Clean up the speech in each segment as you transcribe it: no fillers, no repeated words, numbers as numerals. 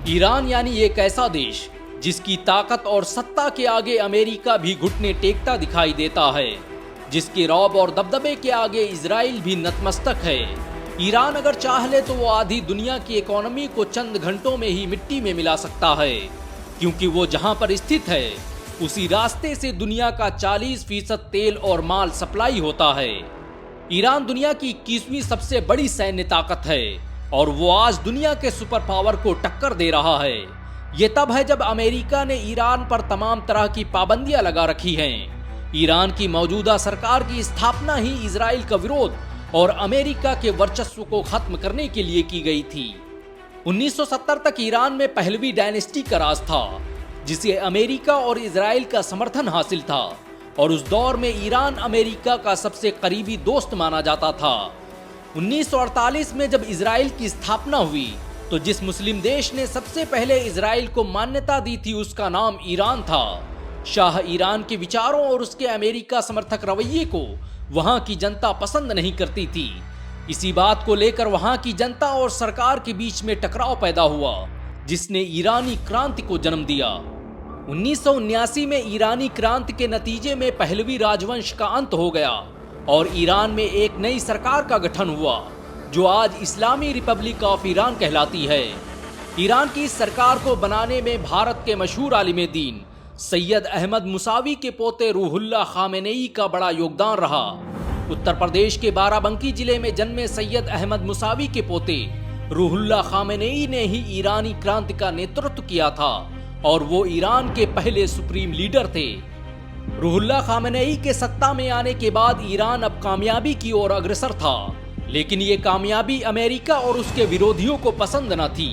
Iran यानी एक ऐसा देश जिसकी ताकत और सत्ता के आगे अमेरिका भी घुटने टेकता दिखाई देता है, जिसके रौब और दबदबे के आगे इजराइल भी नतमस्तक है। ईरान अगर चाह ले तो वो आधी दुनिया की इकोनॉमी को चंद घंटों में ही मिट्टी में मिला सकता है, क्योंकि वो जहां पर स्थित है उसी रास्ते से दुनिया का 40% तेल और माल सप्लाई होता है। ईरान दुनिया की 21वीं सबसे बड़ी सैन्य ताकत है और वो आज दुनिया के सुपर पावर को टक्कर दे रहा है। ये तब है जब अमेरिका ने ईरान पर तमाम तरह की पाबंदियां लगा रखी हैं। ईरान की मौजूदा सरकार की स्थापना ही इजराइल का विरोध और अमेरिका के वर्चस्व को खत्म करने के लिए की गई थी। 1970 तक ईरान में पहलवी डायनेस्टी का राज था, जिसे अमेरिका और इजराइल का समर्थन हासिल था, और उस दौर में ईरान अमेरिका का सबसे करीबी दोस्त माना जाता था। 1948 में जब इजराइल की स्थापना हुई तो जिस मुस्लिम देश ने सबसे पहले इजराइल को मान्यता दी थी उसका नाम ईरान था। शाह ईरान के विचारों और उसके अमेरिका समर्थक रवैये को वहां की जनता पसंद नहीं करती थी। इसी बात को लेकर वहां की जनता और सरकार के बीच में टकराव पैदा हुआ, जिसने ईरानी क्रांति को जन्म दिया। 1979 में ईरानी क्रांति के नतीजे में पहलवी राजवंश का अंत हो गया और ईरान में एक नई सरकार का गठन हुआ, जो आज इस्लामी रिपब्लिक ऑफ ईरान कहलाती है। ईरान की इस सरकार को बनाने में भारत के मशहूर आलिम दीन सैयद अहमद मुसावी के पोते रूहुल्लाह खामेनेई का बड़ा योगदान रहा। उत्तर प्रदेश के बाराबंकी जिले में जन्मे सैयद अहमद मुसावी के पोते रूहुल्लाह खामेनेई ने ही ईरानी क्रांति का नेतृत्व किया था और वो ईरान के पहले सुप्रीम लीडर थे। रूहुल्लाह खामेनेई के सत्ता में आने के बाद ईरान अब कामयाबी की ओर अग्रसर था, लेकिन ये कामयाबी अमेरिका और उसके विरोधियों को पसंद न थी,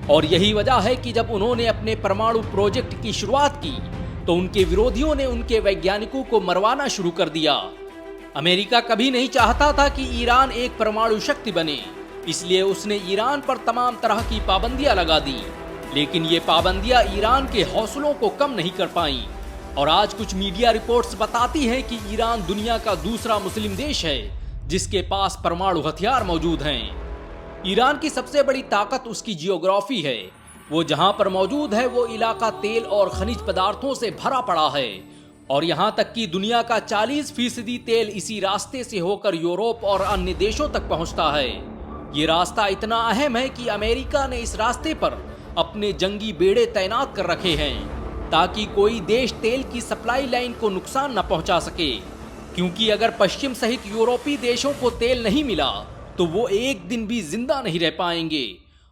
और यही वजह है कि जब उन्होंने अपने परमाणु प्रोजेक्ट की शुरुआत की तो उनके विरोधियों ने उनके वैज्ञानिकों को मरवाना शुरू कर दिया। अमेरिका कभी नहीं चाहता था कि ईरान एक परमाणु शक्ति बने, इसलिए उसने ईरान पर तमाम तरह की पाबंदियां लगा दी, लेकिन ये पाबंदियां ईरान के हौसलों को कम नहीं कर पाईं। और आज कुछ मीडिया रिपोर्ट्स बताती हैं कि ईरान दुनिया का दूसरा मुस्लिम देश है जिसके पास परमाणु हथियार मौजूद हैं। ईरान की सबसे बड़ी ताकत उसकी जियोग्राफी है। वो जहां पर मौजूद है वो इलाका तेल और खनिज पदार्थों से भरा पड़ा है, और यहां तक कि दुनिया का 40% तेल इसी रास्ते से होकर यूरोप और अन्य देशों तक पहुंचता है। ये रास्ता इतना अहम है कि अमेरिका ने इस रास्ते पर अपने जंगी बेड़े तैनात कर रखे हैं ताकि कोई देश तेल की सप्लाई लाइन को नुकसान न पहुंचा सके, क्योंकि अगर पश्चिम सहित यूरोपीय देशों को तेल नहीं मिला तो वो एक दिन भी जिंदा नहीं रह पाएंगे।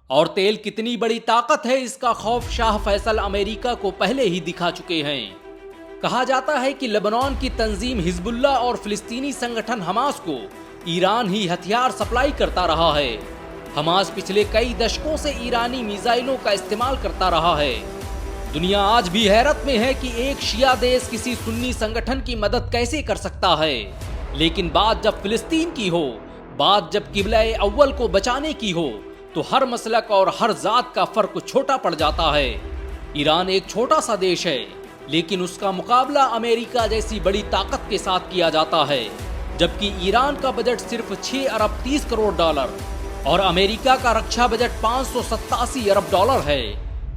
और तेल कितनी बड़ी ताकत है इसका खौफ शाह फैसल अमेरिका को पहले ही दिखा चुके हैं। कहा जाता है कि लेबनान की तंजीम हिजबुल्लाह और फिलिस्तीनी संगठन हमास को ईरान ही हथियार सप्लाई करता रहा है। हमास पिछले कई दशकों से ईरानी मिसाइलों का इस्तेमाल करता रहा है। दुनिया आज भी हैरत में है कि एक शिया देश किसी सुन्नी संगठन की मदद कैसे कर सकता है, लेकिन बात जब फिलिस्तीन की हो, बात जब किबला-ए अव्वल को बचाने की हो, तो हर मसलक और हर जात का फर्क छोटा पड़ जाता है। ईरान एक छोटा सा देश है, लेकिन उसका मुकाबला अमेरिका जैसी बड़ी ताकत के साथ किया जाता है, जबकि ईरान का बजट सिर्फ 6 अरब 30 करोड़ डॉलर और अमेरिका का रक्षा बजट 587 अरब डॉलर है।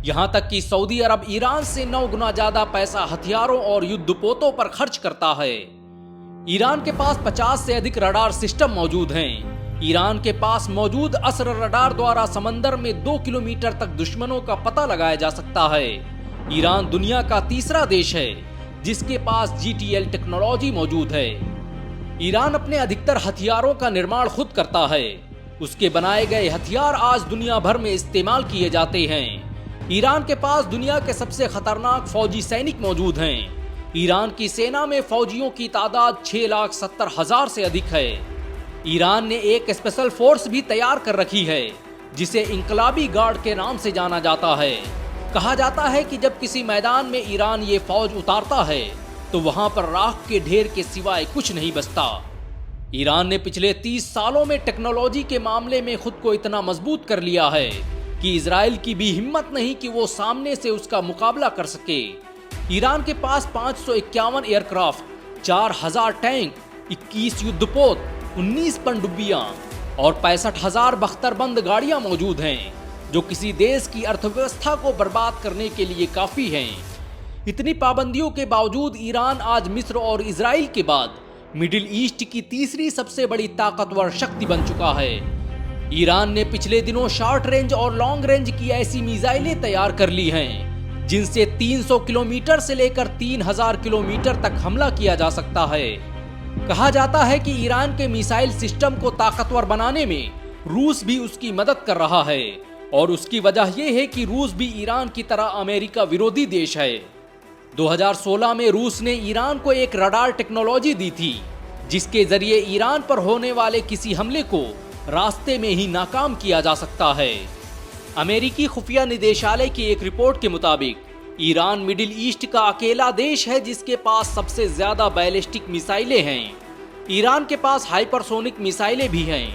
यहाँ तक कि सऊदी अरब ईरान से 9 गुना ज्यादा पैसा हथियारों और युद्धपोतों पर खर्च करता है। ईरान के पास 50 से अधिक रडार सिस्टम मौजूद हैं। ईरान के पास मौजूद अस्र रडार द्वारा समंदर में 2 किलोमीटर तक दुश्मनों का पता लगाया जा सकता है। ईरान दुनिया का तीसरा देश है जिसके पास GTL टेक्नोलॉजी मौजूद है। ईरान अपने अधिकतर हथियारों का निर्माण खुद करता है। उसके बनाए गए हथियार आज दुनिया भर में इस्तेमाल किए जाते हैं। ईरान के पास दुनिया के सबसे खतरनाक फौजी सैनिक मौजूद हैं। ईरान की सेना में फौजियों की तादाद 6,70,000 से अधिक है। ईरान ने एक स्पेशल फोर्स भी तैयार कर रखी है जिसे इंकलाबी गार्ड के नाम से जाना जाता है। कहा जाता है कि जब किसी मैदान में ईरान ये फौज उतारता है तो वहां पर राख के ढेर के सिवाय कुछ नहीं बचता। ईरान ने पिछले 30 सालों में टेक्नोलॉजी के मामले में खुद को इतना मजबूत कर लिया है कि इजराइल की भी हिम्मत नहीं कि वो सामने से उसका मुकाबला कर सके। ईरान के पास 551 एयरक्राफ्ट, 4000 टैंक, 21 युद्धपोत, 19 पनडुब्बियां और 65,000 बख्तरबंद गाड़ियां मौजूद हैं, जो किसी देश की अर्थव्यवस्था को बर्बाद करने के लिए काफी हैं। इतनी पाबंदियों के बावजूद ईरान आज मिस्र और इजराइल के बाद मिडिल ईस्ट की तीसरी सबसे बड़ी ताकतवर शक्ति बन चुका है। ईरान ने पिछले दिनों शॉर्ट रेंज और लॉन्ग रेंज की ऐसी मिसाइलें तैयार कर ली हैं जिनसे 300 किलोमीटर से लेकर 3000 किलोमीटर तक हमला किया जा सकता है। कहा जाता है कि ईरान के मिसाइल सिस्टम को ताकतवर बनाने में रूस भी उसकी मदद कर रहा है और उसकी वजह यह है कि रूस भी ईरान की तरह अमेरिका विरोधी देश है। 2016 में रूस ने ईरान को एक रडार टेक्नोलॉजी दी थी जिसके जरिए ईरान पर होने वाले किसी हमले को रास्ते में ही नाकाम किया जा सकता है। अमेरिकी खुफिया निदेशालय की एक रिपोर्ट के मुताबिक ईरान मिडिल ईस्ट का अकेला देश है जिसके पास सबसे ज्यादा बैलिस्टिक मिसाइलें हैं। ईरान के पास हाइपरसोनिक मिसाइलें भी हैं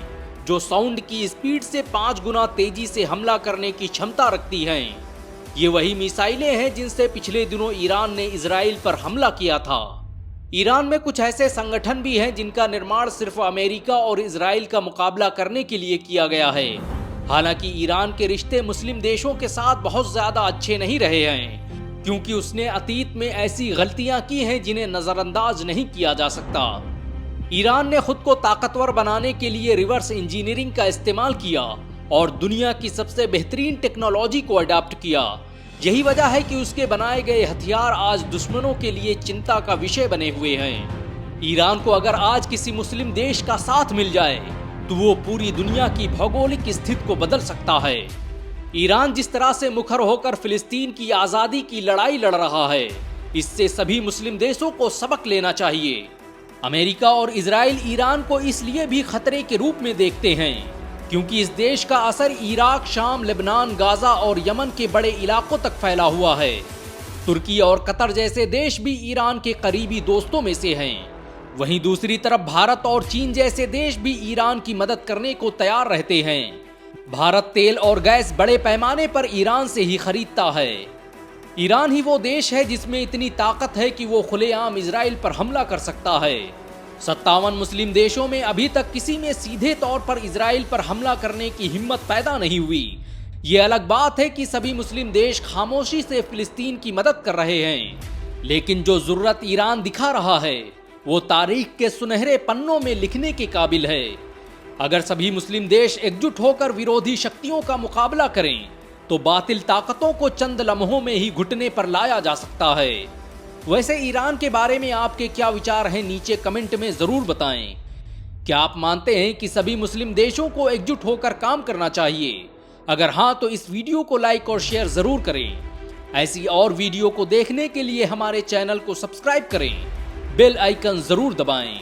जो साउंड की स्पीड से 5 गुना तेजी से हमला करने की क्षमता रखती हैं। ये वही मिसाइलें हैं जिनसे पिछले दिनों ईरान ने इजराइल पर हमला किया था। ईरान में कुछ ऐसे संगठन भी हैं जिनका निर्माण सिर्फ अमेरिका और इजराइल का मुकाबला करने के लिए किया गया है। हालांकि ईरान के रिश्ते मुस्लिम देशों के साथ बहुत ज्यादा अच्छे नहीं रहे हैं क्योंकि उसने अतीत में ऐसी गलतियां की हैं जिन्हें नजरअंदाज नहीं किया जा सकता। ईरान ने खुद को ताकतवर बनाने के लिए रिवर्स इंजीनियरिंग का इस्तेमाल किया और दुनिया की सबसे बेहतरीन टेक्नोलॉजी को अडॉप्ट किया। यही वजह है कि उसके बनाए गए हथियार आज दुश्मनों के लिए चिंता का विषय बने हुए हैं। ईरान को अगर आज किसी मुस्लिम देश का साथ मिल जाए तो वो पूरी दुनिया की भौगोलिक स्थिति को बदल सकता है। ईरान जिस तरह से मुखर होकर फिलिस्तीन की आजादी की लड़ाई लड़ रहा है, इससे सभी मुस्लिम देशों को सबक लेना चाहिए। अमेरिका और इजराइल ईरान को इसलिए भी खतरे के रूप में देखते हैं क्योंकि इस देश का असर इराक, शाम, लेबनान, गाजा और यमन के बड़े इलाकों तक फैला हुआ है। तुर्की और कतर जैसे देश भी ईरान के करीबी दोस्तों में से हैं। वहीं दूसरी तरफ भारत और चीन जैसे देश भी ईरान की मदद करने को तैयार रहते हैं। भारत तेल और गैस बड़े पैमाने पर ईरान से ही खरीदता है। ईरान ही वो देश है जिसमें इतनी ताकत है कि वो खुलेआम इजराइल पर हमला कर सकता है। 57 मुस्लिम देशों में अभी तक किसी में सीधे तौर पर इजराइल पर हमला करने की हिम्मत पैदा नहीं हुई। ये अलग बात है कि सभी मुस्लिम देश खामोशी से फिलिस्तीन की मदद कर रहे हैं, लेकिन जो जरूरत ईरान दिखा रहा है वो तारीख के सुनहरे पन्नों में लिखने के काबिल है। अगर सभी मुस्लिम देश एकजुट होकर विरोधी शक्तियों का मुकाबला करें तो बातिल ताकतों को चंद लम्हों में ही घुटने पर लाया जा सकता है। वैसे ईरान के बारे में आपके क्या विचार हैं, नीचे कमेंट में जरूर बताएं। क्या आप मानते हैं कि सभी मुस्लिम देशों को एकजुट होकर काम करना चाहिए? अगर हाँ तो इस वीडियो को लाइक और शेयर जरूर करें। ऐसी और वीडियो को देखने के लिए हमारे चैनल को सब्सक्राइब करें, बेल आइकन जरूर दबाएं।